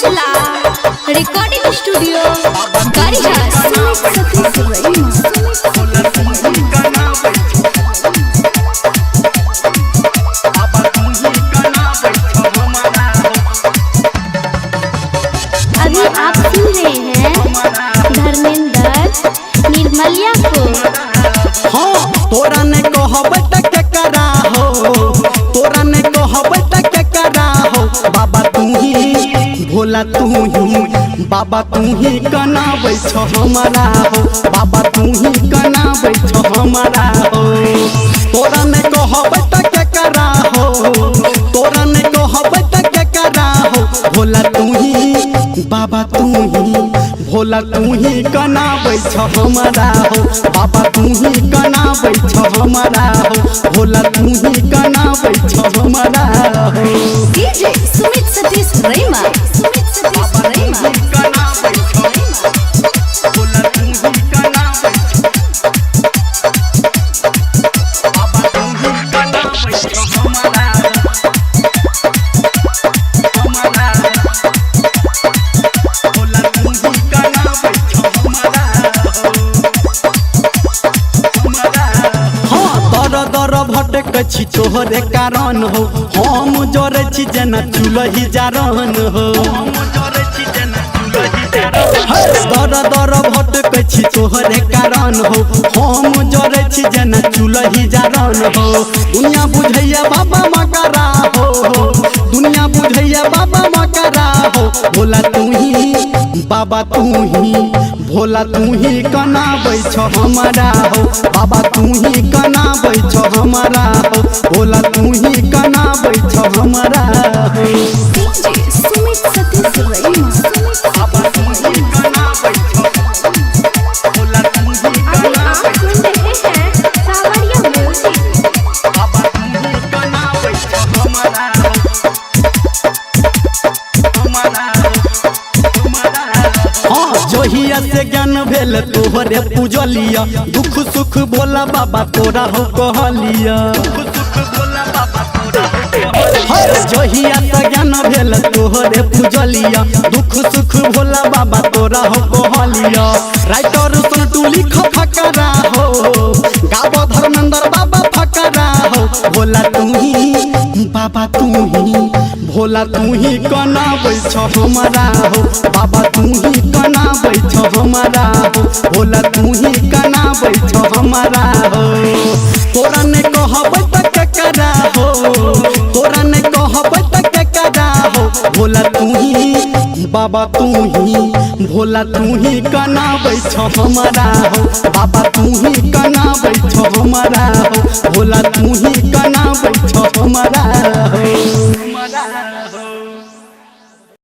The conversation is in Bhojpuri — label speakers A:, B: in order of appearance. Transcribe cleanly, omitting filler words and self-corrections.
A: Mithila Recording Studio अभी आप सुन रहे हैं धर्मेंद्र निर्मलिया को।
B: हाँ तोरा ने कहब तक करा हो, तोरा ने कहब तक करा हो। बाबा तू ही भोला तू ही, बाबा तू ही कनाबै छो हमारा हो, बाबा तू ही कनाबै छो हमारा हो। तोरा ने कहब तक करा हो, तोरा ने कहब तक करा हो। भोला तू ही, बाबा तू ही, भोला तू ही कनाबै छो हमारा हो, बाबा तू ही कनाबै छो हमारा हो। भोला तू ही कनाबै छो हमारा हो।
A: डीजे सुमित सतीश रैमा, सुमित सतीश रैमा।
B: भटक छी तोहरे कारण हो, हम जोरे छी जना चुलही जारन हो। दर दर भटक छी तोहरे कारण हो, हम जोरे छी जना चुलही जारन हो। दुनिया बुझैया बाबा मकरा हो, दुनिया बुझैया बाबा मकरा हो। भोला तू ही, बाबा तू ही, भोला तू ही कनाबै छो हमारा हो, बाबा तू ही कनाबै छो हमारा हो। भोला तू ही कनाबै छो हमारा हो।
A: डीजे सुमित सतीश रैमा,
B: बाबा तू ही कनाबै छो, भोला तू ही कनाबै छो।
A: सुन रहे हैं सावरिया म्यूजिक।
B: बाबा तू ही कनाबै छो हमारा हो, हमारा हो, हमारा हो। हाँ जोहिया से ज्ञान भेल तोहरे पूजलिया, दुख सुख बोला बाबा तोरा हो कहलिया। जोहिया से ज्ञान भेल तोहरे पूजलिया, दुख सुख भोला बाबा तोरा हो कहलिया। राइटर सुन लिख फकरा हो, गाबो धर्मेंद्र बाबा फकरा हो। भोला तू ही, बाबा तू ही, भोला तू ही कनाबै छो हमारा हो, बाबा तू ही कनाबै छो हमारा हो। भोला तू ही कनाबै छो हमारा हो। तोरा ने कहब तक करा हो, तोरा ने कहब तक करा हो। भोला तू ही, बाबा तू ही, भोला तू ही कनाबै छो हमारा हो, बाबा तू ही कनाबै छो हमारा हो। भोला तू ही कनाबै छो हमारा हो।